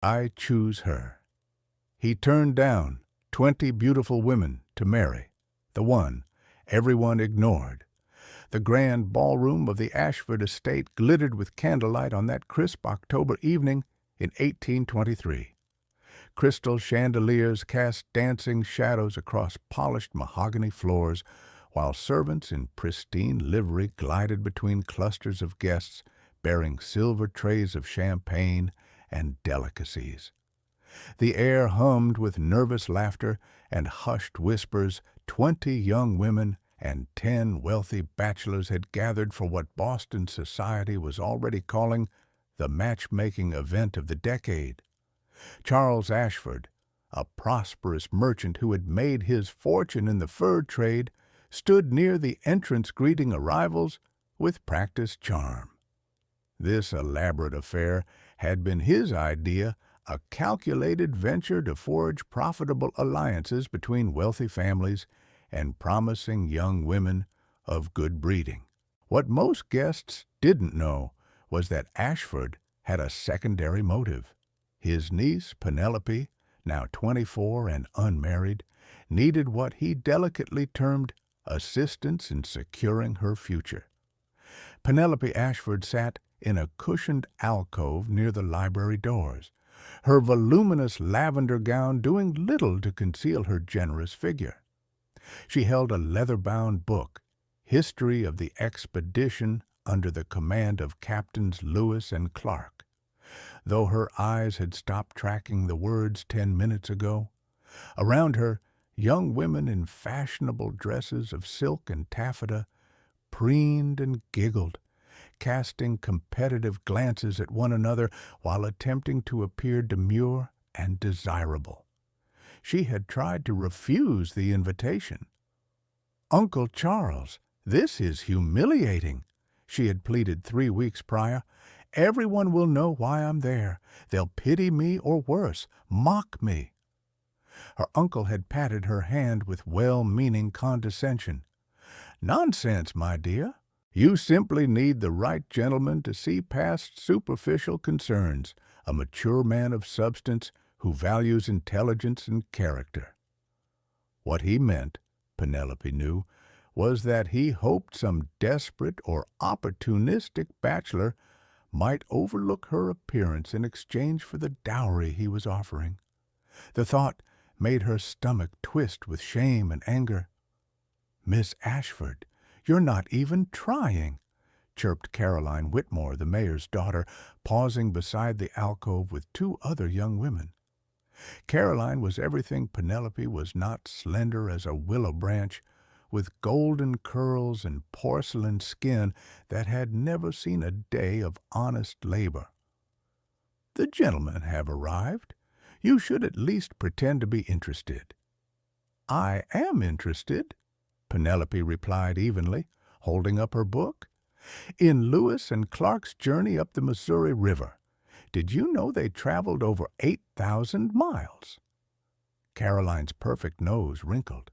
I choose her. He turned down 20 beautiful women to marry, the one everyone ignored. The grand ballroom of the Ashford estate glittered with candlelight on that crisp October evening in 1823. Crystal chandeliers cast dancing shadows across polished mahogany floors, while servants in pristine livery glided between clusters of guests bearing silver trays of champagne and delicacies. The air hummed with nervous laughter and hushed whispers. 20 young women and 10 wealthy bachelors had gathered for what Boston society was already calling the matchmaking event of the decade. Charles Ashford, a prosperous merchant who had made his fortune in the fur trade, stood near the entrance greeting arrivals with practiced charm. This elaborate affair had been his idea, a calculated venture to forge profitable alliances between wealthy families and promising young women of good breeding. What most guests didn't know was that Ashford had a secondary motive. His niece, Penelope, now 24 and unmarried, needed what he delicately termed assistance in securing her future. Penelope Ashford sat in a cushioned alcove near the library doors, her voluminous lavender gown doing little to conceal her generous figure. She held a leather-bound book, History of the Expedition under the command of Captains Lewis and Clark. Though her eyes had stopped tracking the words 10 minutes ago, around her, young women in fashionable dresses of silk and taffeta preened and giggled, casting competitive glances at one another while attempting to appear demure and desirable. She had tried to refuse the invitation. "Uncle Charles, this is humiliating," she had pleaded 3 weeks prior. "Everyone will know why I'm there. They'll pity me or worse, mock me." Her uncle had patted her hand with well-meaning condescension. "Nonsense, my dear. You simply need the right gentleman to see past superficial concerns, a mature man of substance who values intelligence and character." What he meant, Penelope knew, was that he hoped some desperate or opportunistic bachelor might overlook her appearance in exchange for the dowry he was offering. The thought made her stomach twist with shame and anger. "Miss Ashford, you're not even trying," chirped Caroline Whitmore, the mayor's daughter, pausing beside the alcove with 2 other young women. Caroline was everything Penelope was not, slender as a willow branch, with golden curls and porcelain skin that had never seen a day of honest labor. "The gentlemen have arrived. You should at least pretend to be interested." "I am interested," Penelope replied evenly, holding up her book. "In Lewis and Clark's journey up the Missouri River. Did you know they traveled over 8,000 miles? Caroline's perfect nose wrinkled.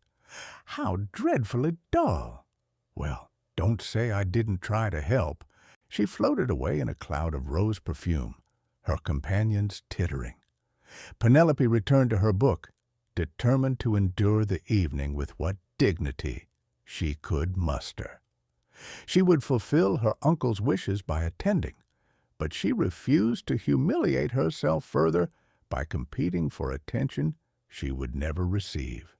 "How dreadfully dull!" "Well, don't say I didn't try to help." She floated away in a cloud of rose perfume, her companions tittering. Penelope returned to her book, determined to endure the evening with what dignity she could muster. She would fulfill her uncle's wishes by attending, but she refused to humiliate herself further by competing for attention she would never receive.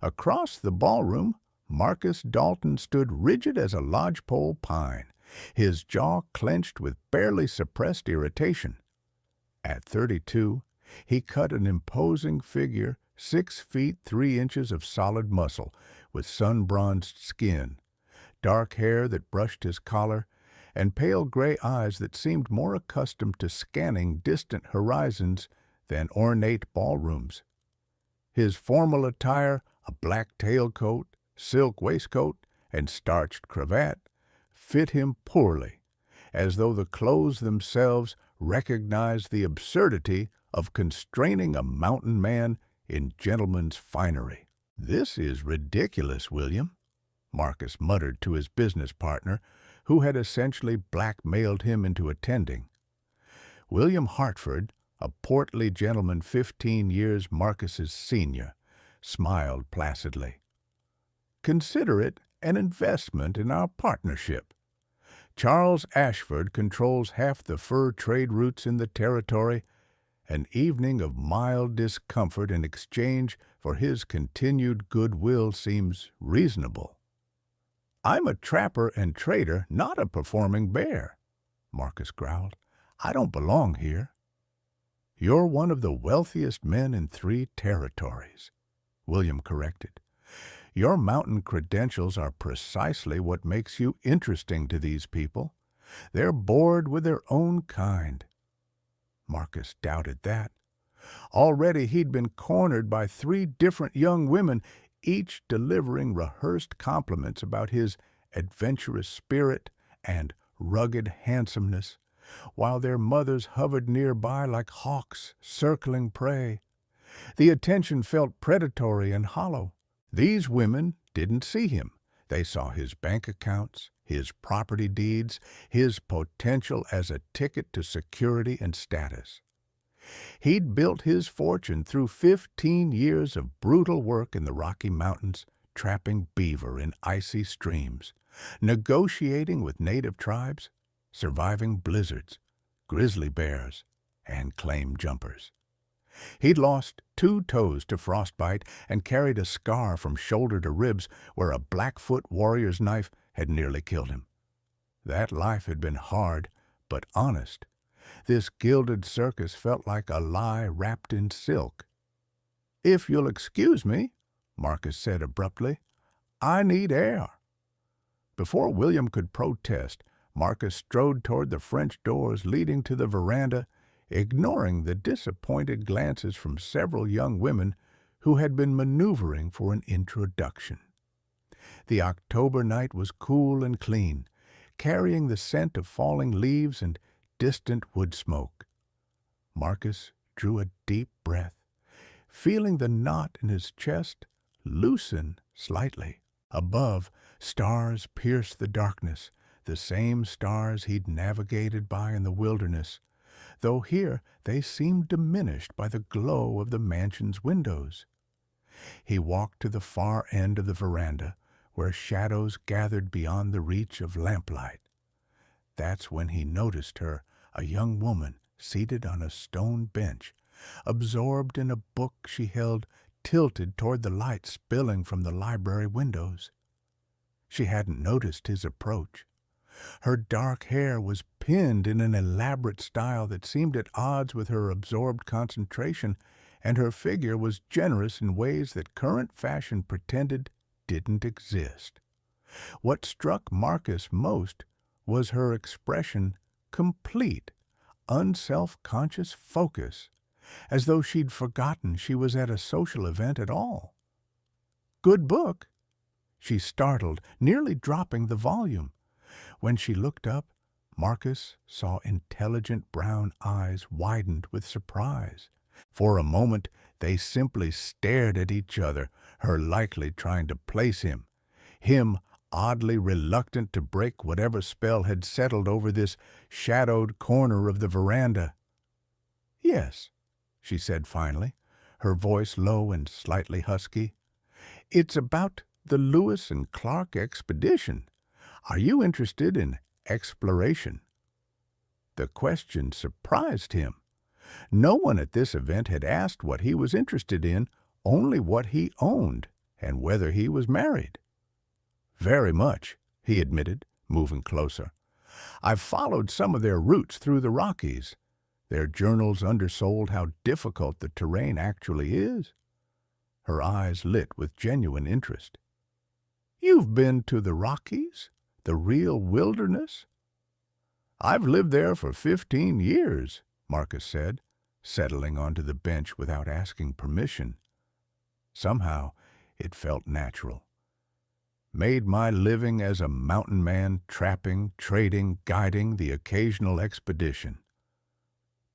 Across the ballroom, Marcus Dalton stood rigid as a lodgepole pine, his jaw clenched with barely suppressed irritation. At 32, he cut an imposing figure, 6 feet 3 inches of solid muscle, with sun-bronzed skin, dark hair that brushed his collar, and pale gray eyes that seemed more accustomed to scanning distant horizons than ornate ballrooms. His formal attire, a black tailcoat, silk waistcoat, and starched cravat, fit him poorly, as though the clothes themselves recognized the absurdity of constraining a mountain man in gentleman's finery. "This is ridiculous, William," Marcus muttered to his business partner, who had essentially blackmailed him into attending. William Hartford, a portly gentleman 15 years Marcus's senior, smiled placidly. "Consider it an investment in our partnership. Charles Ashford controls half the fur trade routes in the territory. An evening of mild discomfort in exchange for his continued goodwill seems reasonable." "I'm a trapper and trader, not a performing bear," Marcus growled. "I don't belong here." "You're one of the wealthiest men in 3 territories," William corrected. "Your mountain credentials are precisely what makes you interesting to these people. They're bored with their own kind." Marcus doubted that. Already he'd been cornered by 3 different young women, each delivering rehearsed compliments about his adventurous spirit and rugged handsomeness, while their mothers hovered nearby like hawks circling prey. The attention felt predatory and hollow. These women didn't see him. They saw his bank accounts, his property deeds, his potential as a ticket to security and status. He'd built his fortune through 15 years of brutal work in the Rocky Mountains, trapping beaver in icy streams, negotiating with native tribes, surviving blizzards, grizzly bears, and claim jumpers. He'd lost 2 toes to frostbite and carried a scar from shoulder to ribs where a Blackfoot warrior's knife had nearly killed him. That life had been hard, but honest. This gilded circus felt like a lie wrapped in silk. "If you'll excuse me," Marcus said abruptly, "I need air." Before William could protest, Marcus strode toward the French doors leading to the veranda, ignoring the disappointed glances from several young women who had been maneuvering for an introduction. The October night was cool and clean, carrying the scent of falling leaves and distant wood smoke. Marcus drew a deep breath, feeling the knot in his chest loosen slightly. Above, stars pierced the darkness, the same stars he'd navigated by in the wilderness, though here they seemed diminished by the glow of the mansion's windows. He walked to the far end of the veranda, where shadows gathered beyond the reach of lamplight. That's when he noticed her, a young woman seated on a stone bench, absorbed in a book she held tilted toward the light spilling from the library windows. She hadn't noticed his approach. Her dark hair was pinned in an elaborate style that seemed at odds with her absorbed concentration, and her figure was generous in ways that current fashion pretended didn't exist. What struck Marcus most was her expression, complete, unself-conscious focus, as though she'd forgotten she was at a social event at all. "Good book?" She startled, nearly dropping the volume. When she looked up, Marcus saw intelligent brown eyes widened with surprise. For a moment, they simply stared at each other, her likely trying to place him oddly reluctant to break whatever spell had settled over this shadowed corner of the veranda. "Yes," she said finally, her voice low and slightly husky. "It's about the Lewis and Clark expedition. Are you interested in exploration?" The question surprised him. No one at this event had asked what he was interested in, only what he owned and whether he was married. "Very much," he admitted, moving closer. "I've followed some of their routes through the Rockies. Their journals undersold how difficult the terrain actually is." Her eyes lit with genuine interest. "You've been to the Rockies? The real wilderness?" "I've lived there for 15 years, Marcus said, settling onto the bench without asking permission. Somehow, it felt natural. "Made my living as a mountain man, trapping, trading, guiding the occasional expedition."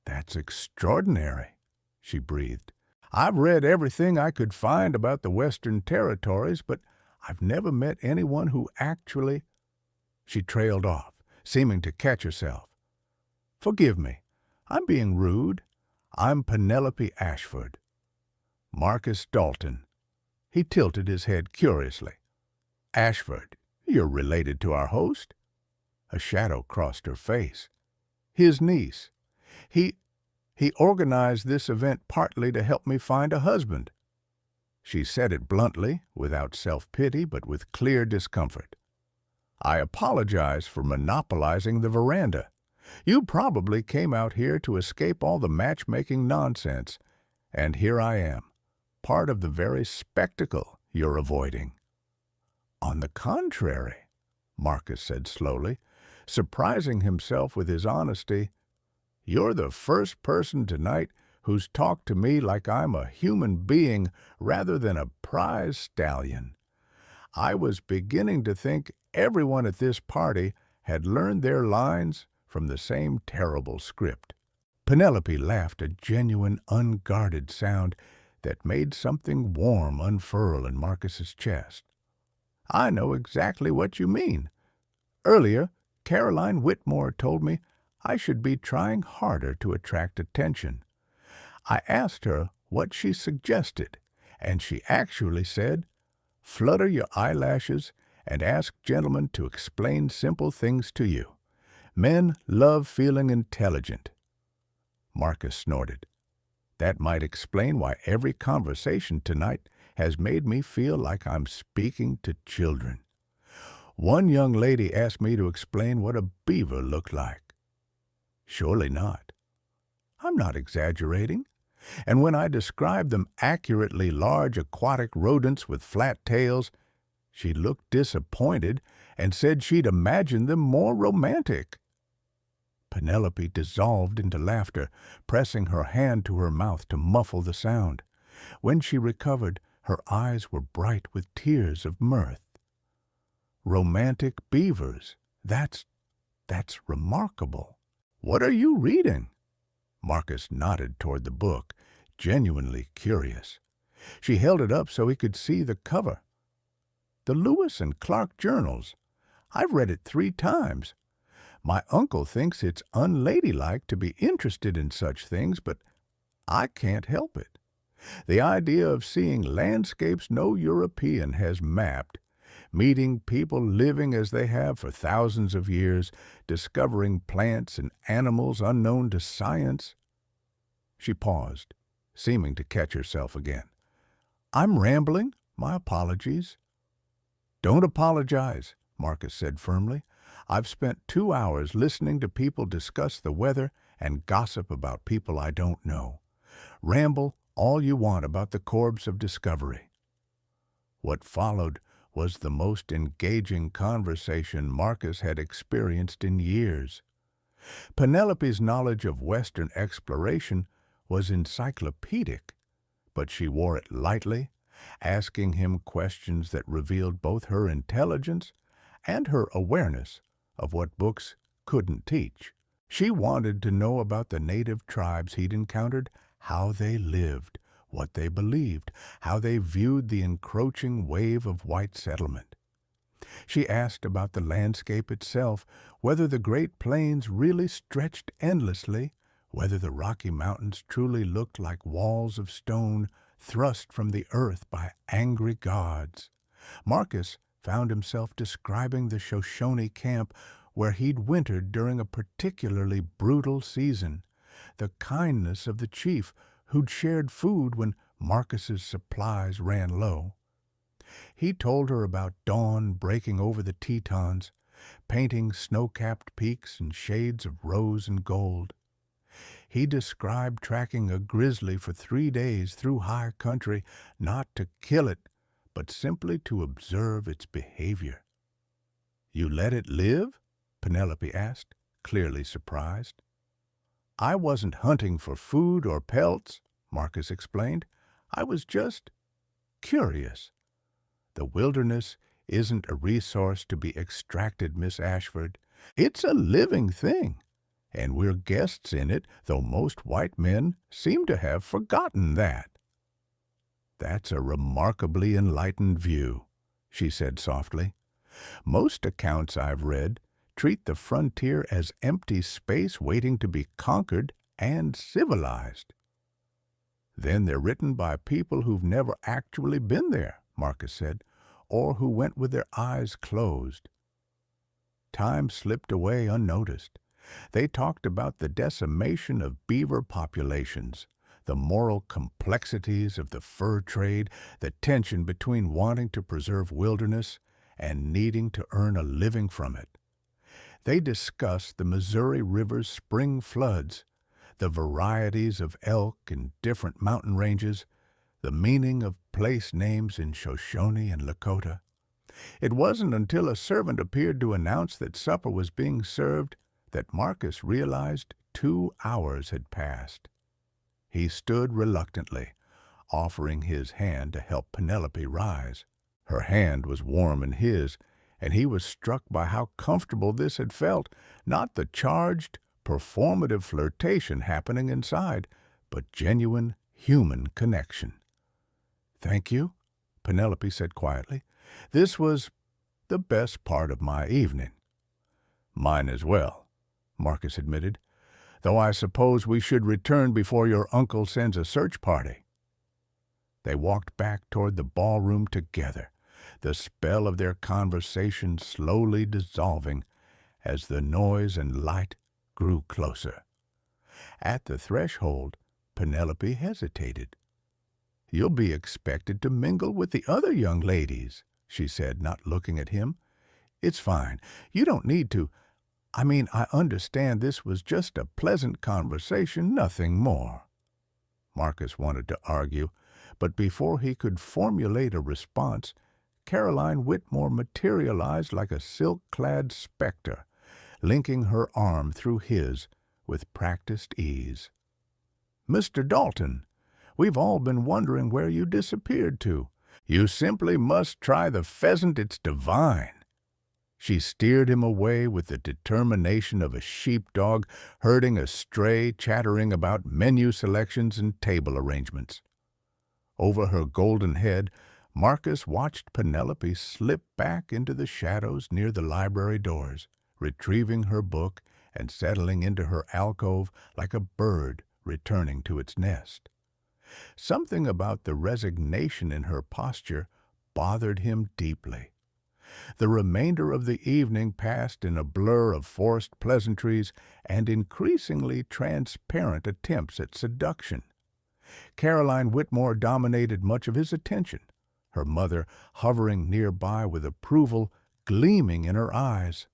"That's extraordinary," she breathed. "I've read everything I could find about the Western Territories, but I've never met anyone who actually—" She trailed off, seeming to catch herself. "Forgive me. I'm being rude. I'm Penelope Ashford. Marcus Dalton. He tilted his head curiously. Ashford, you're related to our host? A shadow crossed her face. His niece. He organized this event partly to help me find a husband. She said it bluntly, without self-pity, but with clear discomfort. I apologize for monopolizing the veranda. You probably came out here to escape all the matchmaking nonsense, and here I am, part of the very spectacle you're avoiding. On the contrary, Marcus said slowly, surprising himself with his honesty, you're the first person tonight who's talked to me like I'm a human being rather than a prize stallion. I was beginning to think everyone at this party had learned their lines from the same terrible script. Penelope laughed, a genuine, unguarded sound that made something warm unfurl in Marcus's chest. I know exactly what you mean. Earlier, Caroline Whitmore told me I should be trying harder to attract attention. I asked her what she suggested, and she actually said, flutter your eyelashes and ask gentlemen to explain simple things to you. Men love feeling intelligent. Marcus snorted. That might explain why every conversation tonight has made me feel like I'm speaking to children. One young lady asked me to explain what a beaver looked like. Surely not. I'm not exaggerating. And when I described them accurately large aquatic rodents with flat tails, she looked disappointed and said she'd imagined them more romantic. Penelope dissolved into laughter, pressing her hand to her mouth to muffle the sound. When she recovered, her eyes were bright with tears of mirth. Romantic beavers. That's remarkable. What are you reading? Marcus nodded toward the book, genuinely curious. She held it up so he could see the cover. The Lewis and Clark Journals. I've read it 3 times. My uncle thinks it's unladylike to be interested in such things, but I can't help it. The idea of seeing landscapes no European has mapped, meeting people living as they have for thousands of years, discovering plants and animals unknown to science. She paused, seeming to catch herself again. I'm rambling. My apologies. Don't apologize, Marcus said firmly. I've spent 2 hours listening to people discuss the weather and gossip about people I don't know. Ramble all you want about the corpse of discovery. What followed was the most engaging conversation Marcus had experienced in years. Penelope's knowledge of Western exploration was encyclopedic, but she wore it lightly, asking him questions that revealed both her intelligence and her awareness of what books couldn't teach. She wanted to know about the native tribes he'd encountered, how they lived, what they believed, how they viewed the encroaching wave of white settlement. She asked about the landscape itself, whether the Great Plains really stretched endlessly, whether the Rocky Mountains truly looked like walls of stone thrust from the earth by angry gods. Marcus found himself describing the Shoshone camp where he'd wintered during a particularly brutal season, the kindness of the chief who'd shared food when Marcus's supplies ran low. He told her about dawn breaking over the Tetons, painting snow-capped peaks in shades of rose and gold. He described tracking a grizzly for 3 days through high country, not to kill it, but simply to observe its behavior. You let it live? Penelope asked, clearly surprised. I wasn't hunting for food or pelts, Marcus explained. I was just curious. The wilderness isn't a resource to be extracted, Miss Ashford. It's a living thing, and we're guests in it, though most white men seem to have forgotten that. That's a remarkably enlightened view, she said softly. Most accounts I've read treat the frontier as empty space waiting to be conquered and civilized. Then they're written by people who've never actually been there, Marcus said, or who went with their eyes closed. Time slipped away unnoticed. They talked about the decimation of beaver populations, the moral complexities of the fur trade, the tension between wanting to preserve wilderness and needing to earn a living from it. They discussed the Missouri River's spring floods, the varieties of elk in different mountain ranges, the meaning of place names in Shoshone and Lakota. It wasn't until a servant appeared to announce that supper was being served that Marcus realized 2 hours had passed. He stood reluctantly, offering his hand to help Penelope rise. Her hand was warm in his, and he was struck by how comfortable this had felt, not the charged, performative flirtation happening inside, but genuine human connection. "Thank you," Penelope said quietly. "This was the best part of my evening." "Mine as well," Marcus admitted, "though I suppose we should return before your uncle sends a search party." They walked back toward the ballroom together, the spell of their conversation slowly dissolving as the noise and light grew closer. At the threshold, Penelope hesitated. "You'll be expected to mingle with the other young ladies," she said, not looking at him. "It's fine. You don't need to. I understand this was just a pleasant conversation, nothing more." Marcus wanted to argue, but before he could formulate a response, Caroline Whitmore materialized like a silk-clad specter, linking her arm through his with practiced ease. "Mr. Dalton, we've all been wondering where you disappeared to. You simply must try the pheasant. It's divine." She steered him away with the determination of a sheepdog herding a stray, chattering about menu selections and table arrangements. Over her golden head, Marcus watched Penelope slip back into the shadows near the library doors, retrieving her book and settling into her alcove like a bird returning to its nest. Something about the resignation in her posture bothered him deeply. The remainder of the evening passed in a blur of forced pleasantries and increasingly transparent attempts at seduction. Caroline Whitmore dominated much of his attention, her mother hovering nearby with approval gleaming in her eyes.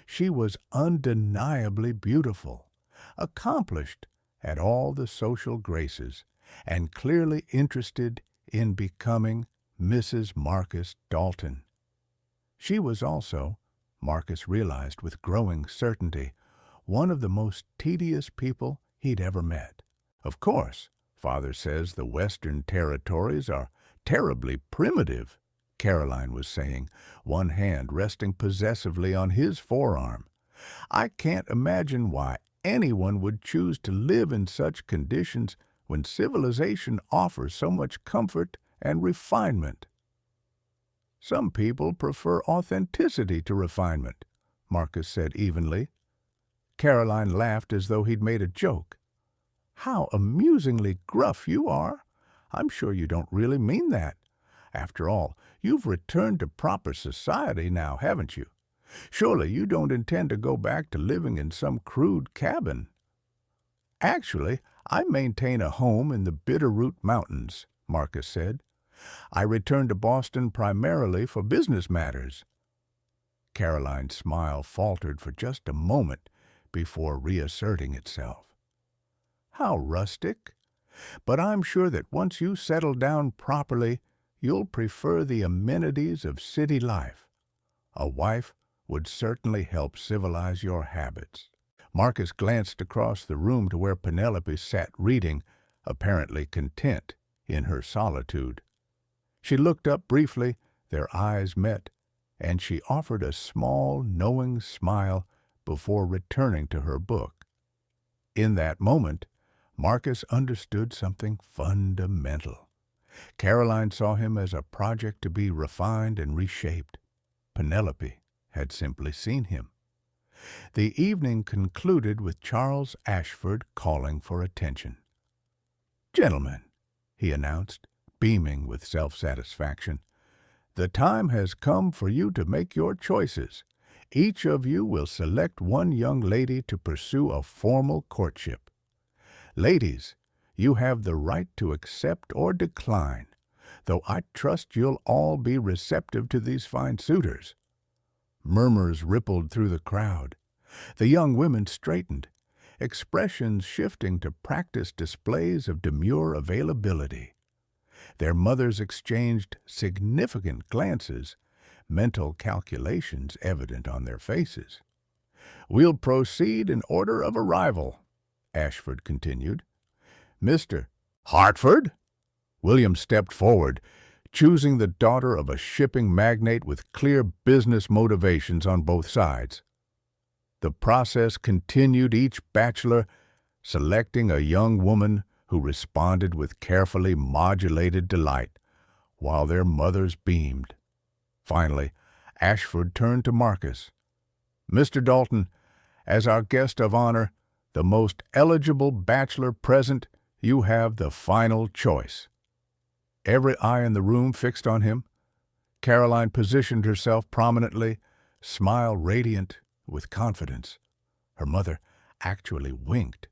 She was undeniably beautiful, accomplished at all the social graces, and clearly interested in becoming Mrs. Marcus Dalton. She was also, Marcus realized with growing certainty, one of the most tedious people he'd ever met. "Of course, Father says the Western Territories are terribly primitive," Caroline was saying, one hand resting possessively on his forearm. "I can't imagine why anyone would choose to live in such conditions when civilization offers so much comfort and refinement." "Some people prefer authenticity to refinement," Marcus said evenly. Caroline laughed as though he'd made a joke. "How amusingly gruff you are! I'm sure you don't really mean that. After all, you've returned to proper society now, haven't you? Surely you don't intend to go back to living in some crude cabin." "Actually, I maintain a home in the Bitterroot Mountains," Marcus said. "I returned to Boston primarily for business matters." Caroline's smile faltered for just a moment before reasserting itself. "How rustic! But I'm sure that once you settle down properly, you'll prefer the amenities of city life. A wife would certainly help civilize your habits." Marcus glanced across the room to where Penelope sat reading, apparently content in her solitude. She looked up briefly, their eyes met, and she offered a small, knowing smile before returning to her book. In that moment, Marcus understood something fundamental. Caroline saw him as a project to be refined and reshaped. Penelope had simply seen him. The evening concluded with Charles Ashford calling for attention. Gentlemen, he announced, beaming with self-satisfaction, the time has come for you to make your choices. Each of you will select one young lady to pursue a formal courtship. Ladies, you have the right to accept or decline, though I trust you'll all be receptive to these fine suitors. Murmurs rippled through the crowd. The young women straightened, expressions shifting to practiced displays of demure availability. Their mothers exchanged significant glances, mental calculations evident on their faces. "We'll proceed in order of arrival," Ashford continued. "Mr. Hartford?" William stepped forward, choosing the daughter of a shipping magnate with clear business motivations on both sides. The process continued, each bachelor selecting a young woman who responded with carefully modulated delight, while their mothers beamed. Finally, Ashford turned to Marcus. "Mr. Dalton, as our guest of honor, the most eligible bachelor present, you have the final choice." Every eye in the room fixed on him. Caroline positioned herself prominently, smile radiant with confidence. Her mother actually winked.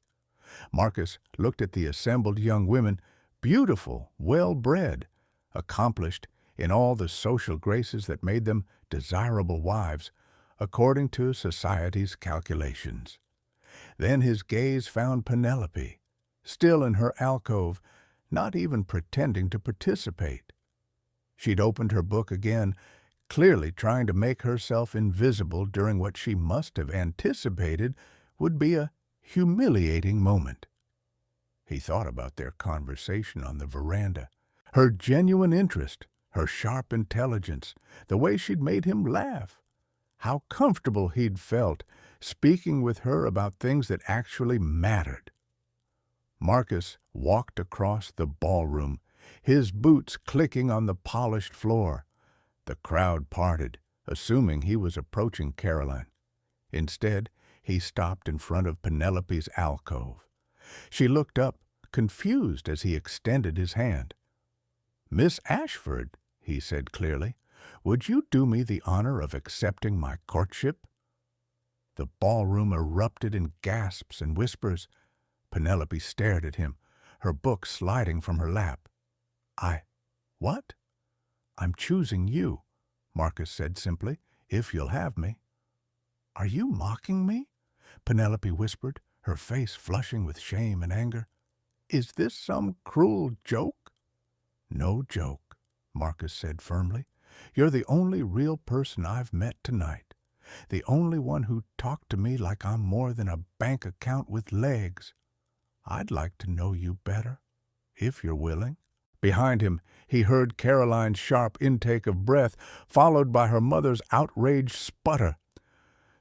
Marcus looked at the assembled young women, beautiful, well-bred, accomplished in all the social graces that made them desirable wives, according to society's calculations. Then his gaze found Penelope, still in her alcove, not even pretending to participate. She'd opened her book again, clearly trying to make herself invisible during what she must have anticipated would be a humiliating moment. He thought about their conversation on the veranda, her genuine interest, her sharp intelligence, the way she'd made him laugh. How comfortable he'd felt speaking with her about things that actually mattered. Marcus walked across the ballroom, his boots clicking on the polished floor. The crowd parted, assuming he was approaching Caroline. Instead, he stopped in front of Penelope's alcove. She looked up, confused as he extended his hand. "Miss Ashford," he said clearly, "would you do me the honor of accepting my courtship?" The ballroom erupted in gasps and whispers. Penelope stared at him, her book sliding from her lap. What? "I'm choosing you," Marcus said simply, "if you'll have me." "Are you mocking me?" Penelope whispered, her face flushing with shame and anger. "Is this some cruel joke?" "No joke," Marcus said firmly. "You're the only real person I've met tonight, the only one who talked to me like I'm more than a bank account with legs. I'd like to know you better, if you're willing." Behind him, he heard Caroline's sharp intake of breath, followed by her mother's outraged sputter.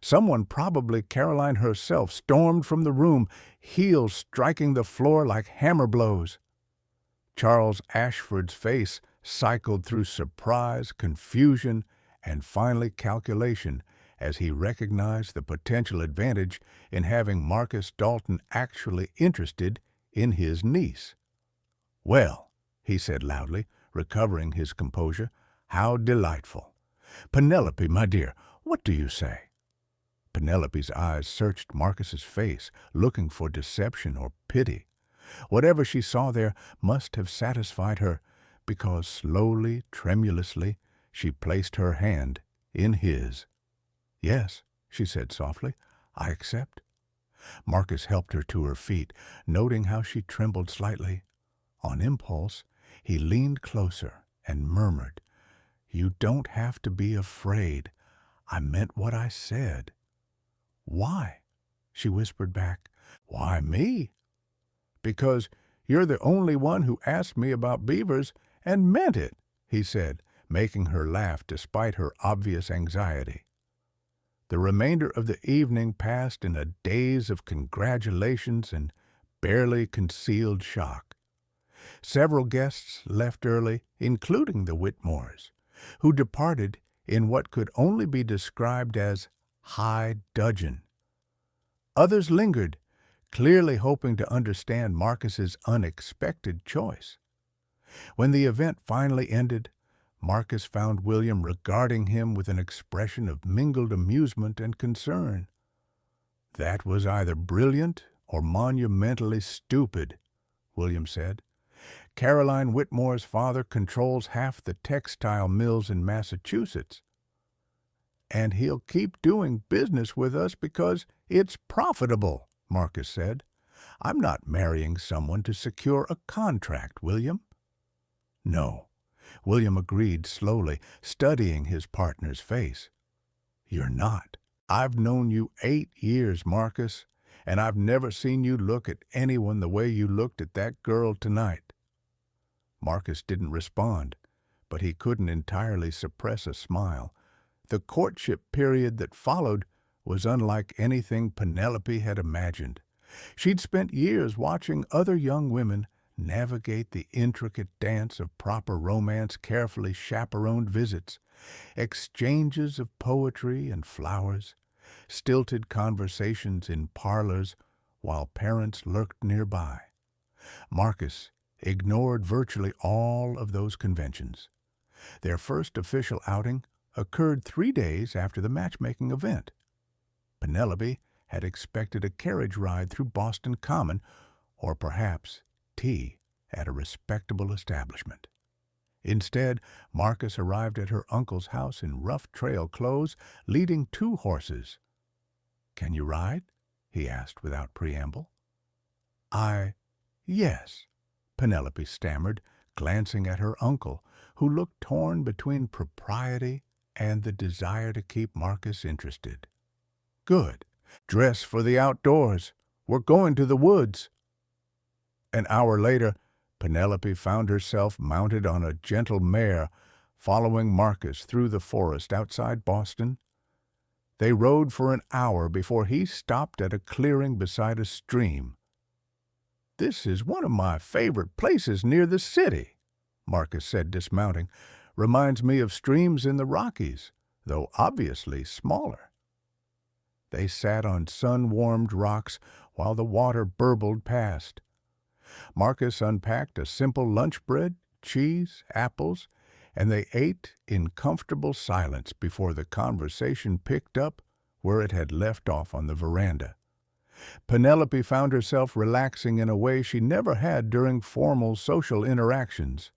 Someone, probably Caroline herself, stormed from the room, heels striking the floor like hammer blows. Charles Ashford's face cycled through surprise, confusion, and finally calculation as he recognized the potential advantage in having Marcus Dalton actually interested in his niece. "Well," he said loudly, recovering his composure, "how delightful. Penelope, my dear, what do you say?" Penelope's eyes searched Marcus's face, looking for deception or pity. Whatever she saw there must have satisfied her, because slowly, tremulously, she placed her hand in his. "Yes," she said softly, "I accept." Marcus helped her to her feet, noting how she trembled slightly. On impulse, he leaned closer and murmured, "You don't have to be afraid. I meant what I said." "Why?" she whispered back. "Why me?" "Because you're the only one who asked me about beavers and meant it," he said, making her laugh despite her obvious anxiety. The remainder of the evening passed in a daze of congratulations and barely concealed shock. Several guests left early, including the Whitmores, who departed in what could only be described as high dudgeon. Others lingered, clearly hoping to understand Marcus's unexpected choice. When the event finally ended, Marcus found William regarding him with an expression of mingled amusement and concern. "That was either brilliant or monumentally stupid," William said. "Caroline Whitmore's father controls half the textile mills in Massachusetts, and he'll keep doing business with us because it's profitable," Marcus said. "I'm not marrying someone to secure a contract, William." "No," William agreed slowly, studying his partner's face. "You're not. I've known you 8 years, Marcus, and I've never seen you look at anyone the way you looked at that girl tonight." Marcus didn't respond, but he couldn't entirely suppress a smile. The courtship period that followed was unlike anything Penelope had imagined. She'd spent years watching other young women navigate the intricate dance of proper romance, carefully chaperoned visits, exchanges of poetry and flowers, stilted conversations in parlors while parents lurked nearby. Marcus ignored virtually all of those conventions. Their first official outing occurred 3 days after the matchmaking event. Penelope had expected a carriage ride through Boston Common, or perhaps tea at a respectable establishment. Instead, Marcus arrived at her uncle's house in rough trail clothes, leading 2 horses. "Can you ride?" he asked without preamble. Yes," Penelope stammered, glancing at her uncle, who looked torn between propriety and the desire to keep Marcus interested. "Good. Dress for the outdoors. We're going to the woods." An hour later, Penelope found herself mounted on a gentle mare, following Marcus through the forest outside Boston. They rode for an hour before he stopped at a clearing beside a stream. "This is one of my favorite places near the city," Marcus said, dismounting. "Reminds me of streams in the Rockies, though obviously smaller." They sat on sun-warmed rocks while the water burbled past. Marcus unpacked a simple lunch bread, cheese, apples, and they ate in comfortable silence before the conversation picked up where it had left off on the veranda. Penelope found herself relaxing in a way she never had during formal social interactions.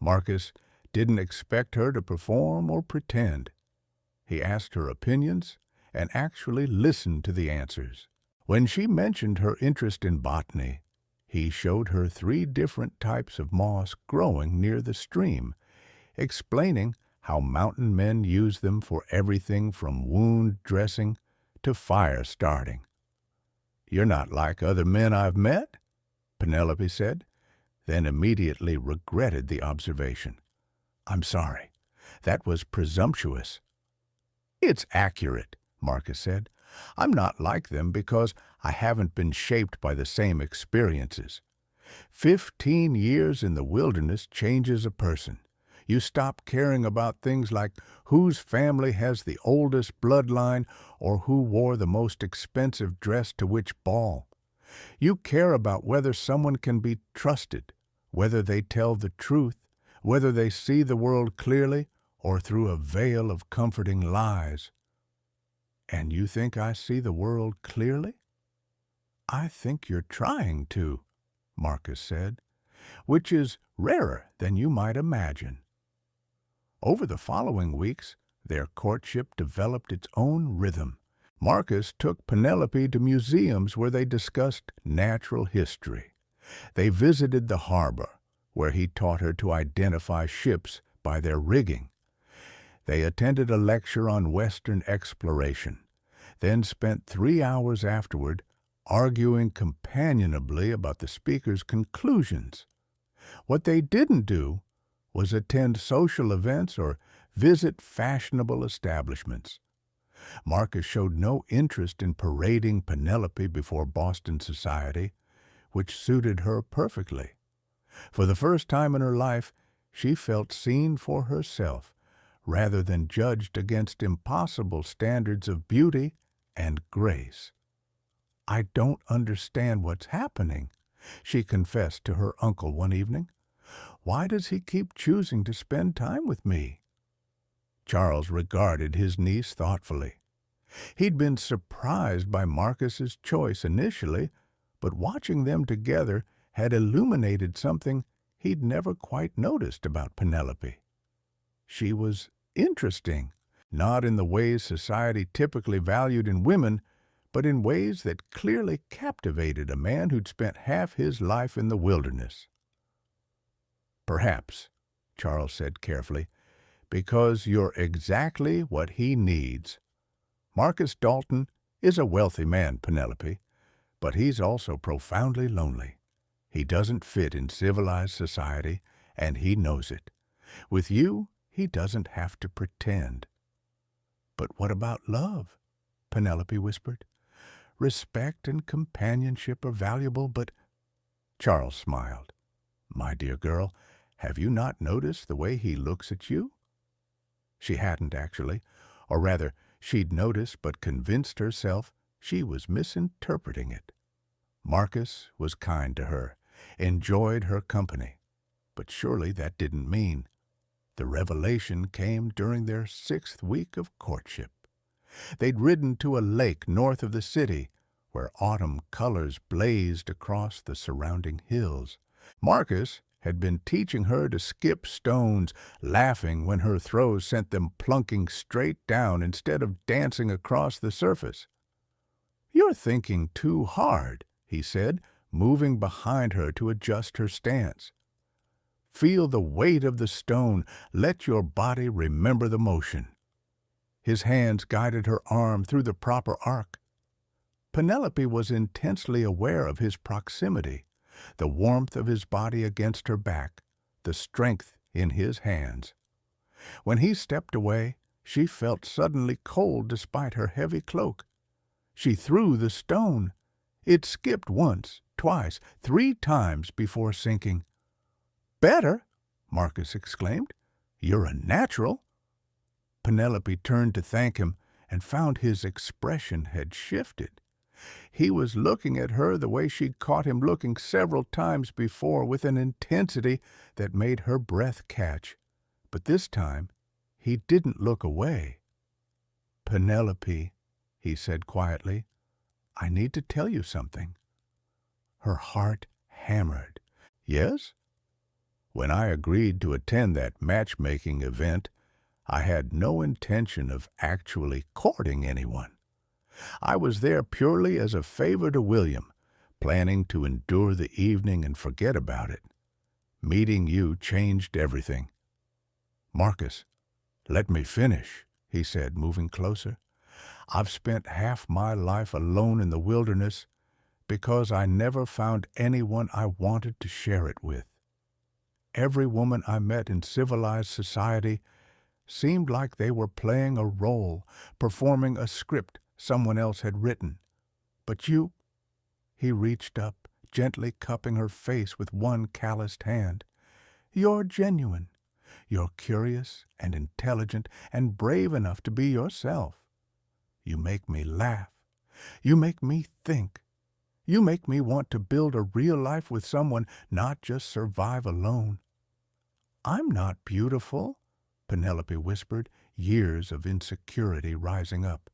Marcus didn't expect her to perform or pretend. He asked her opinions and actually listened to the answers. When she mentioned her interest in botany, he showed her 3 different types of moss growing near the stream, explaining how mountain men use them for everything from wound dressing to fire starting. "You're not like other men I've met," Penelope said, then immediately regretted the observation. "I'm sorry. That was presumptuous." "It's accurate," Marcus said. "I'm not like them because I haven't been shaped by the same experiences. 15 years in the wilderness changes a person. You stop caring about things like whose family has the oldest bloodline or who wore the most expensive dress to which ball. You care about whether someone can be trusted, whether they tell the truth, whether they see the world clearly or through a veil of comforting lies." "And you think I see the world clearly?" "I think you're trying to," Marcus said, "which is rarer than you might imagine." Over the following weeks, their courtship developed its own rhythm. Marcus took Penelope to museums where they discussed natural history. They visited the harbor, where he taught her to identify ships by their rigging. They attended a lecture on Western exploration, then spent 3 hours afterward arguing companionably about the speaker's conclusions. What they didn't do was attend social events or visit fashionable establishments. Marcus showed no interest in parading Penelope before Boston society, which suited her perfectly. For the first time in her life, she felt seen for herself, rather than judged against impossible standards of beauty and grace. "I don't understand what's happening," she confessed to her uncle one evening. "Why does he keep choosing to spend time with me?" Charles regarded his niece thoughtfully. He'd been surprised by Marcus's choice initially, but watching them together had illuminated something he'd never quite noticed about Penelope. She was interesting, not in the ways society typically valued in women, but in ways that clearly captivated a man who'd spent half his life in the wilderness. "Perhaps," Charles said carefully, "because you're exactly what he needs. Marcus Dalton is a wealthy man, Penelope, but he's also profoundly lonely. He doesn't fit in civilized society, and he knows it. With you, he doesn't have to pretend." "But what about love?" Penelope whispered. "Respect and companionship are valuable, but—" Charles smiled. "My dear girl, have you not noticed the way he looks at you?" She hadn't, actually, or rather, she'd noticed but convinced herself she was misinterpreting it. Marcus was kind to her, enjoyed her company, but surely that didn't mean. The revelation came during their 6th week of courtship. They'd ridden to a lake north of the city, where autumn colors blazed across the surrounding hills. Marcus had been teaching her to skip stones, laughing when her throws sent them plunking straight down instead of dancing across the surface. "You're thinking too hard," he said, moving behind her to adjust her stance. "Feel the weight of the stone. Let your body remember the motion." His hands guided her arm through the proper arc. Penelope was intensely aware of his proximity, the warmth of his body against her back, the strength in his hands. When he stepped away, she felt suddenly cold despite her heavy cloak. She threw the stone. It skipped once, twice, 3 times before sinking. "Better!" Marcus exclaimed. "You're a natural." Penelope turned to thank him and found his expression had shifted. He was looking at her the way she'd caught him looking several times before, with an intensity that made her breath catch. But this time, he didn't look away. "Penelope," he said quietly, "I need to tell you something." Her heart hammered. "Yes?" "When I agreed to attend that matchmaking event, I had no intention of actually courting anyone. I was there purely as a favor to William, planning to endure the evening and forget about it. Meeting you changed everything." "Marcus, let me finish," he said, moving closer. "I've spent half my life alone in the wilderness because I never found anyone I wanted to share it with. Every woman I met in civilized society seemed like they were playing a role, performing a script someone else had written. But you—" He reached up, gently cupping her face with one calloused hand. "You're genuine. You're curious and intelligent and brave enough to be yourself. You make me laugh. You make me think. You make me want to build a real life with someone, not just survive alone." "I'm not beautiful," Penelope whispered, years of insecurity rising up.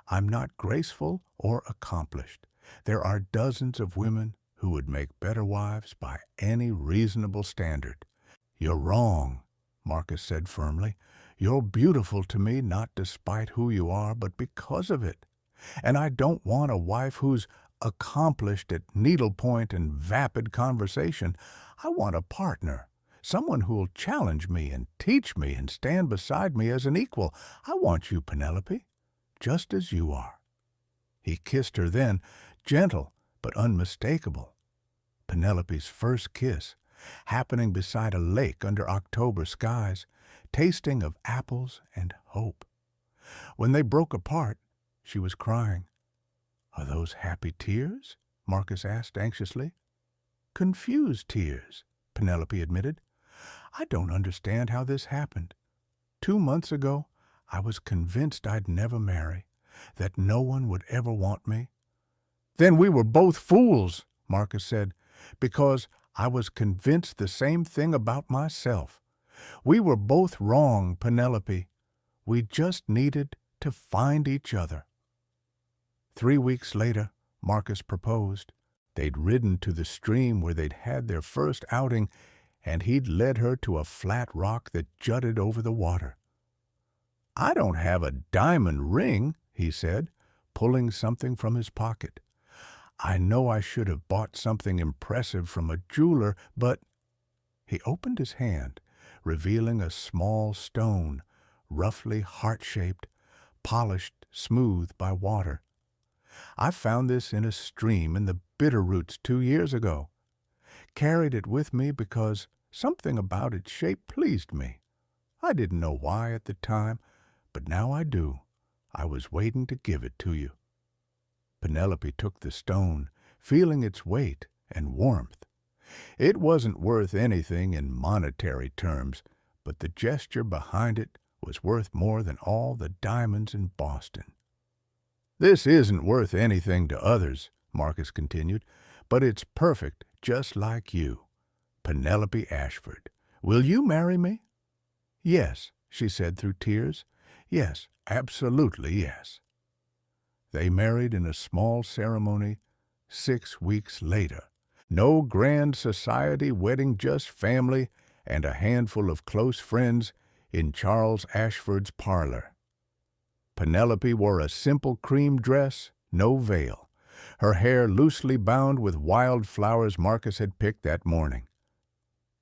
"I'm not graceful or accomplished. There are dozens of women who would make better wives by any reasonable standard." "You're wrong," Marcus said firmly. "You're beautiful to me not despite who you are, but because of it. And I don't want a wife who's accomplished at needlepoint and vapid conversation. I want a partner, someone who'll challenge me and teach me and stand beside me as an equal. I want you, Penelope, just as you are." He kissed her then, gentle but unmistakable. Penelope's first kiss, happening beside a lake under October skies, tasting of apples and hope. When they broke apart, she was crying. "Are those happy tears?" Marcus asked anxiously. "Confused tears," Penelope admitted. "I don't understand how this happened. 2 months ago, I was convinced I'd never marry, that no one would ever want me. Then we were both fools, Marcus said, because I was convinced the same thing about myself. We were both wrong, Penelope. We just needed to find each other. 3 weeks later, Marcus proposed. They'd ridden to the stream where they'd had their first outing, and he'd led her to a flat rock that jutted over the water. "I don't have a diamond ring," he said, pulling something from his pocket. "I know I should have bought something impressive from a jeweler, but—" He opened his hand, revealing a small stone, roughly heart-shaped, polished smooth by water. "I found this in a stream in the Bitterroots 2 years ago. Carried it with me because something about its shape pleased me. I didn't know why at the time, but now I do. I was waiting to give it to you." Penelope took the stone, feeling its weight and warmth. It wasn't worth anything in monetary terms, but the gesture behind it was worth more than all the diamonds in Boston. "This isn't worth anything to others," Marcus continued, "but it's perfect just like you. Penelope Ashford, will you marry me?" "Yes," she said through tears. "Yes, absolutely yes." They married in a small ceremony 6 weeks later. No grand society wedding, just family and a handful of close friends in Charles Ashford's parlor. Penelope wore a simple cream dress, no veil, her hair loosely bound with wild flowers Marcus had picked that morning.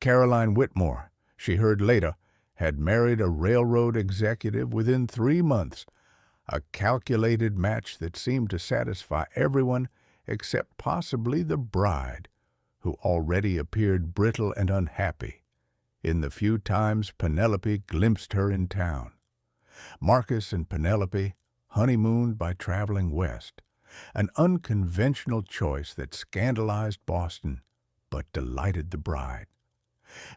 Caroline Whitmore, she heard later, had married a railroad executive within 3 months, a calculated match that seemed to satisfy everyone except possibly the bride, who already appeared brittle and unhappy in the few times Penelope glimpsed her in town. Marcus and Penelope honeymooned by traveling west, an unconventional choice that scandalized Boston but delighted the bride.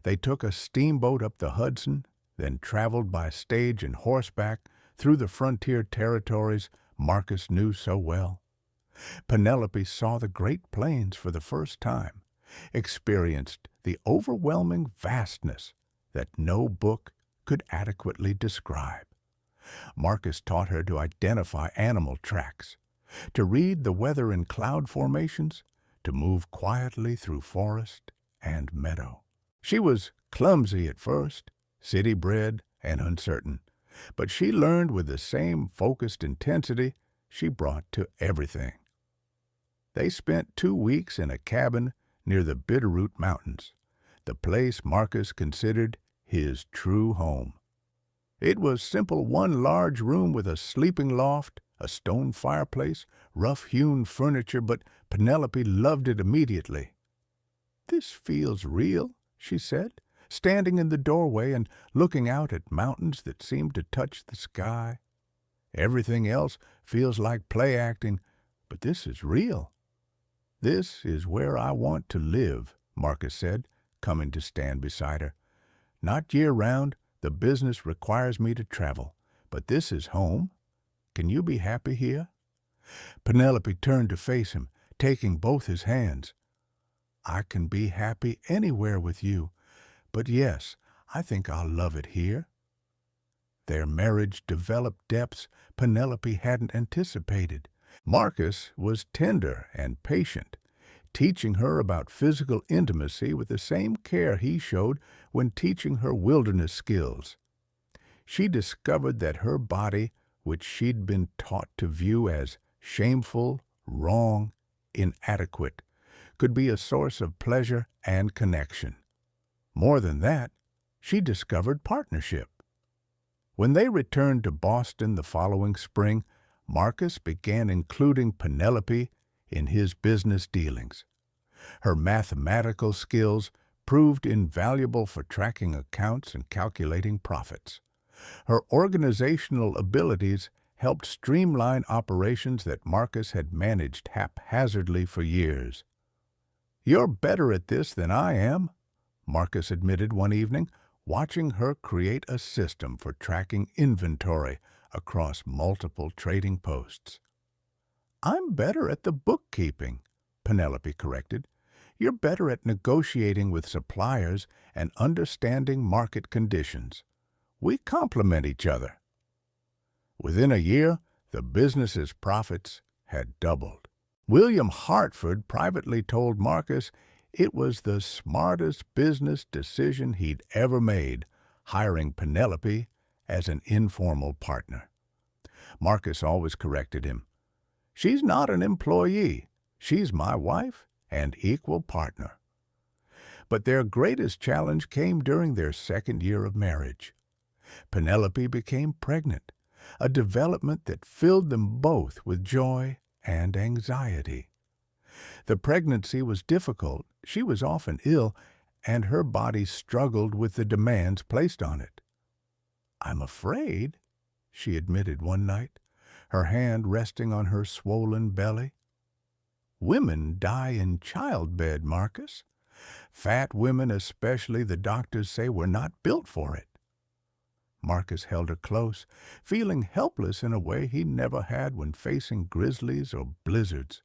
They took a steamboat up the Hudson, then traveled by stage and horseback through the frontier territories Marcus knew so well. Penelope saw the Great Plains for the first time, experienced the overwhelming vastness that no book could adequately describe. Marcus taught her to identify animal tracks, to read the weather in cloud formations, to move quietly through forest and meadow. She was clumsy at first, city-bred and uncertain, but she learned with the same focused intensity she brought to everything. They spent 2 weeks in a cabin near the Bitterroot Mountains, the place Marcus considered his true home. It was simple, one large room with a sleeping loft, a stone fireplace, rough-hewn furniture, but Penelope loved it immediately. "This feels real," she said, standing in the doorway and looking out at mountains that seemed to touch the sky. "Everything else feels like play acting, but this is real." "This is where I want to live," Marcus said, coming to stand beside her. "Not year-round, the business requires me to travel, but this is home. Can you be happy here?" Penelope turned to face him, taking both his hands. "I can be happy anywhere with you, but yes, I think I'll love it here." Their marriage developed depths Penelope hadn't anticipated. Marcus was tender and patient, teaching her about physical intimacy with the same care he showed when teaching her wilderness skills. She discovered that her body, which she'd been taught to view as shameful, wrong, inadequate, could be a source of pleasure and connection. More than that, she discovered partnership. When they returned to Boston the following spring, Marcus began including Penelope in his business dealings. Her mathematical skills proved invaluable for tracking accounts and calculating profits. Her organizational abilities helped streamline operations that Marcus had managed haphazardly for years. "You're better at this than I am," Marcus admitted one evening, watching her create a system for tracking inventory across multiple trading posts. I'm better at the bookkeeping, Penelope corrected. You're better at negotiating with suppliers and understanding market conditions. We complement each other. Within a year, the business's profits had doubled. William Hartford privately told Marcus it was the smartest business decision he'd ever made, hiring Penelope as an informal partner. Marcus always corrected him. She's not an employee. She's my wife and equal partner. But their greatest challenge came during their second year of marriage. Penelope became pregnant, a development that filled them both with joy and anxiety. The pregnancy was difficult, she was often ill, and her body struggled with the demands placed on it. "I'm afraid," she admitted one night, her hand resting on her swollen belly. "Women die in childbed, Marcus. Fat women especially, the doctors say, were not built for it." Marcus held her close, feeling helpless in a way he never had when facing grizzlies or blizzards.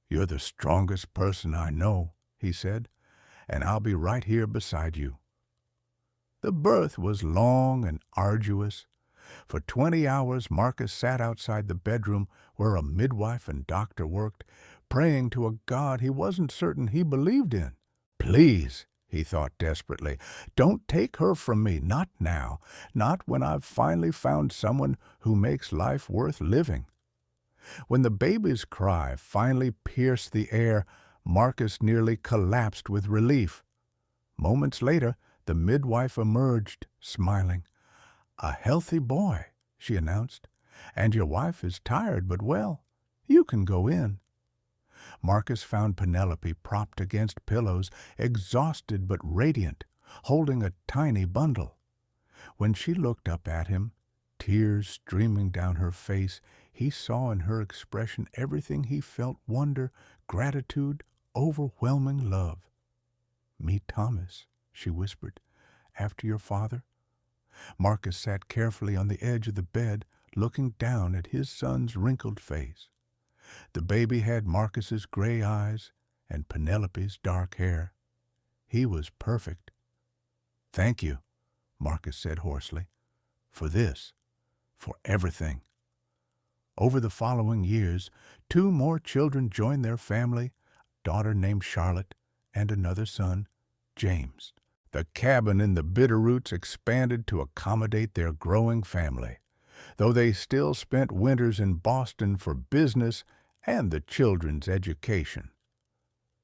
"You're the strongest person I know," he said, "and I'll be right here beside you." The birth was long and arduous. For 20 hours Marcus sat outside the bedroom where a midwife and doctor worked, praying to a God he wasn't certain he believed in. "Please," he thought desperately, "don't take her from me, not now, not when I've finally found someone who makes life worth living." When the baby's cry finally pierced the air, Marcus nearly collapsed with relief. Moments later, the midwife emerged, smiling. "A healthy boy," she announced, "and your wife is tired but well. You can go in." Marcus found Penelope propped against pillows, exhausted but radiant, holding a tiny bundle. When she looked up at him, tears streaming down her face, he saw in her expression everything he felt: wonder, gratitude, overwhelming love. "Meet Thomas," she whispered, "after your father." Marcus sat carefully on the edge of the bed, looking down at his son's wrinkled face. The baby had Marcus's gray eyes and Penelope's dark hair. He was perfect. "Thank you," Marcus said hoarsely, "for this, for everything." Over the following years, 2 more children joined their family, a daughter named Charlotte and another son, James. The cabin in the Bitterroots expanded to accommodate their growing family, though they still spent winters in Boston for business and the children's education.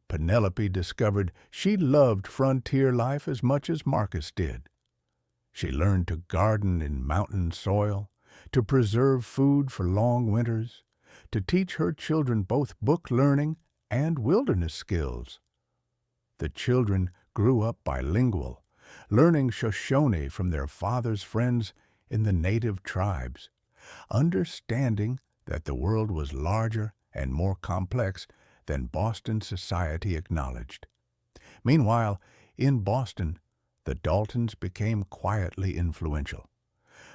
Penelope discovered she loved frontier life as much as Marcus did. She learned to garden in mountain soil, to preserve food for long winters, to teach her children both book learning and wilderness skills. The children grew up bilingual, learning Shoshone from their father's friends in the native tribes, understanding that the world was larger and more complex than Boston society acknowledged. Meanwhile, in Boston, the Daltons became quietly influential.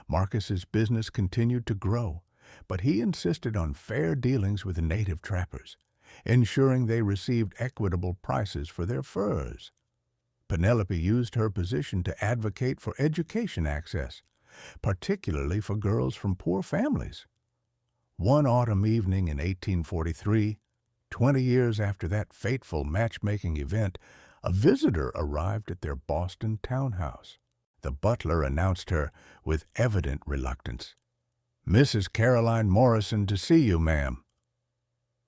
Marcus's business continued to grow, but he insisted on fair dealings with the native trappers, ensuring they received equitable prices for their furs. Penelope used her position to advocate for education access, particularly for girls from poor families. One autumn evening in 1843, 20 years after that fateful matchmaking event, a visitor arrived at their Boston townhouse. The butler announced her with evident reluctance. "Mrs. Caroline Morrison to see you, ma'am."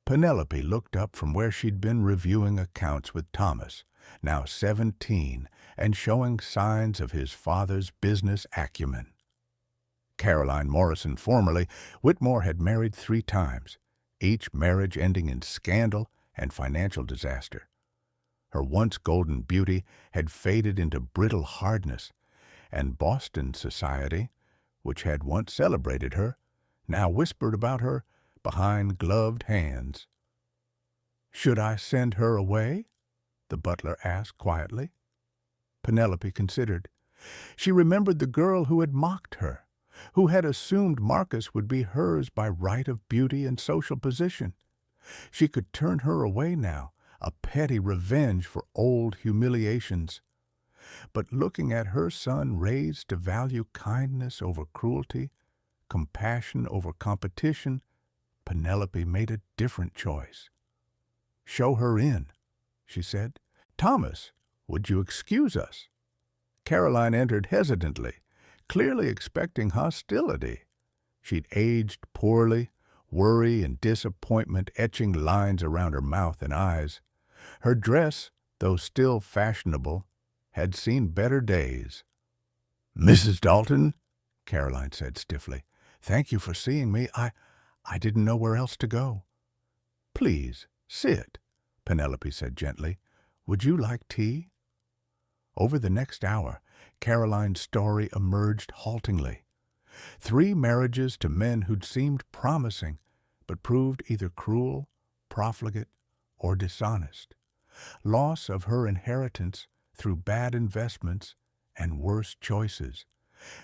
Penelope looked up from where she'd been reviewing accounts with Thomas, now 17, and showing signs of his father's business acumen. Caroline Morrison formerly, Whitmore had married 3 times, each marriage ending in scandal and financial disaster. Her once golden beauty had faded into brittle hardness, and Boston society, which had once celebrated her, now whispered about her behind gloved hands. "Should I send her away?" the butler asked quietly. Penelope considered. She remembered the girl who had mocked her, who had assumed Marcus would be hers by right of beauty and social position. She could turn her away now, a petty revenge for old humiliations. But looking at her son raised to value kindness over cruelty, compassion over competition, Penelope made a different choice. "Show her in," she said. "Thomas, would you excuse us?" Caroline entered hesitantly, clearly expecting hostility. She'd aged poorly, worry and disappointment etching lines around her mouth and eyes. Her dress, though still fashionable, had seen better days. "Mrs. Dalton," Caroline said stiffly, "thank you for seeing me. I didn't know where else to go." "Please, sit," Penelope said gently. "Would you like tea?" Over the next hour, Caroline's story emerged haltingly. 3 marriages to men who'd seemed promising, but proved either cruel, profligate, or dishonest. Loss of her inheritance through bad investments and worse choices.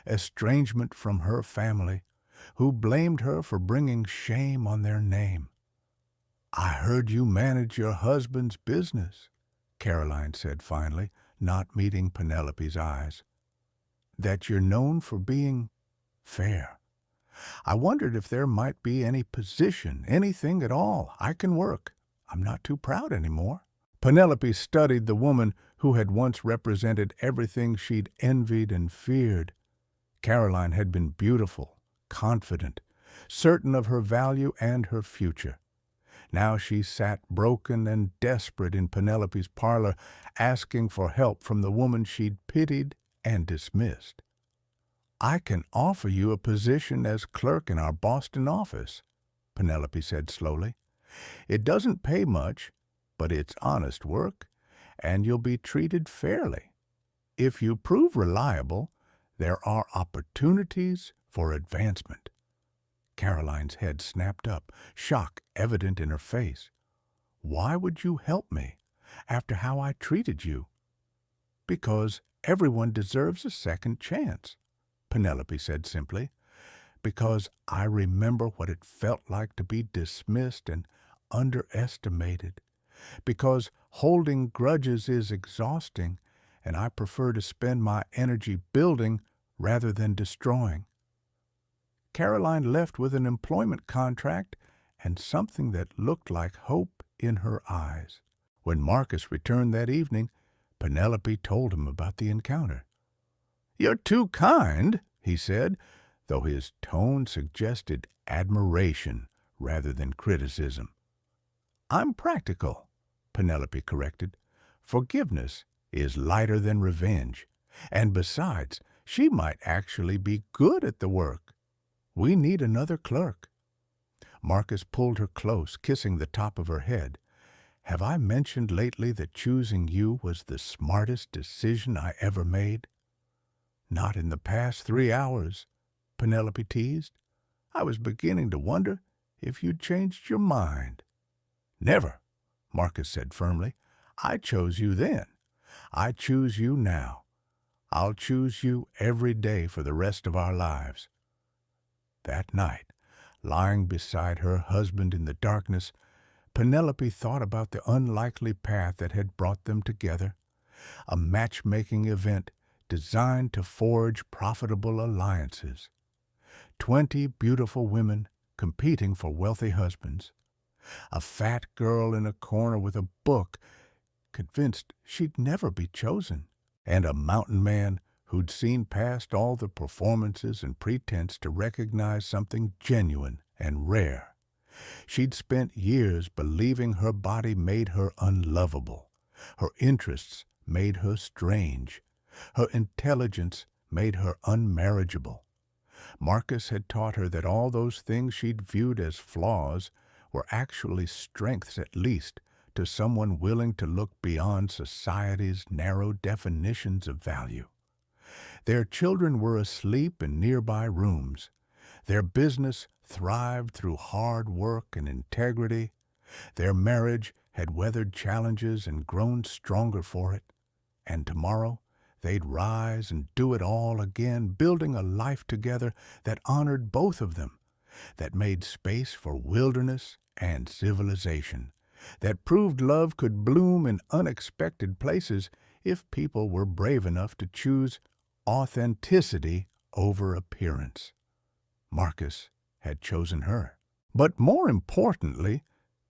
Estrangement from her family, who blamed her for bringing shame on their name. "I heard you manage your husband's business," Caroline said finally, not meeting Penelope's eyes. "That you're known for being fair. I wondered if there might be any position, anything at all, I can work. I'm not too proud anymore." Penelope studied the woman who had once represented everything she'd envied and feared. Caroline had been beautiful, confident, certain of her value and her future. Now she sat broken and desperate in Penelope's parlor, asking for help from the woman she'd pitied and dismissed. "I can offer you a position as clerk in our Boston office," Penelope said slowly. "It doesn't pay much, but it's honest work, and you'll be treated fairly. If you prove reliable, there are opportunities for advancement." Caroline's head snapped up, shock evident in her face. "Why would you help me, after how I treated you?" "Because everyone deserves a second chance," Penelope said simply. "Because I remember what it felt like to be dismissed and underestimated. Because holding grudges is exhausting, and I prefer to spend my energy building rather than destroying." Caroline left with an employment contract and something that looked like hope in her eyes. When Marcus returned that evening, Penelope told him about the encounter. "You're too kind," he said, though his tone suggested admiration rather than criticism. "I'm practical," Penelope corrected. "Forgiveness is lighter than revenge, and besides, she might actually be good at the work. We need another clerk." Marcus pulled her close, kissing the top of her head. "Have I mentioned lately that choosing you was the smartest decision I ever made?" "Not in the past 3 hours," Penelope teased. "I was beginning to wonder if you'd changed your mind." "Never," Marcus said firmly. "I chose you then. I choose you now. I'll choose you every day for the rest of our lives." That night, lying beside her husband in the darkness, Penelope thought about the unlikely path that had brought them together, a matchmaking event designed to forge profitable alliances. 20 beautiful women competing for wealthy husbands. A fat girl in a corner with a book, convinced she'd never be chosen, and a mountain man who'd seen past all the performances and pretense to recognize something genuine and rare. She'd spent years believing her body made her unlovable, her interests made her strange, her intelligence made her unmarriageable. Marcus had taught her that all those things she'd viewed as flaws were actually strengths, at least, to someone willing to look beyond society's narrow definitions of value. Their children were asleep in nearby rooms. Their business thrived through hard work and integrity. Their marriage had weathered challenges and grown stronger for it. And tomorrow, They'd rise and do it all again, building a life together that honored both of them, that made space for wilderness and civilization, that proved love could bloom in unexpected places if people were brave enough to choose authenticity over appearance. Marcus had chosen her. But more importantly,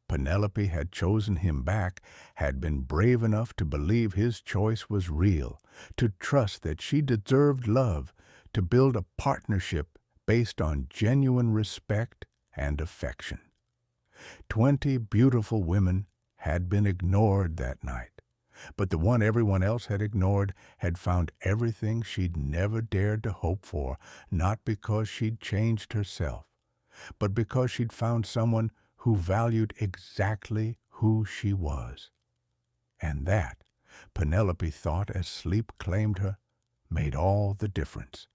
Penelope had chosen him back, had been brave enough to believe his choice was real, to trust that she deserved love, to build a partnership based on genuine respect and affection. 20 beautiful women had been ignored that night, but the one everyone else had ignored had found everything she'd never dared to hope for, not because she'd changed herself, but because she'd found someone who valued exactly who she was. And that, Penelope thought as sleep claimed her, made all the difference.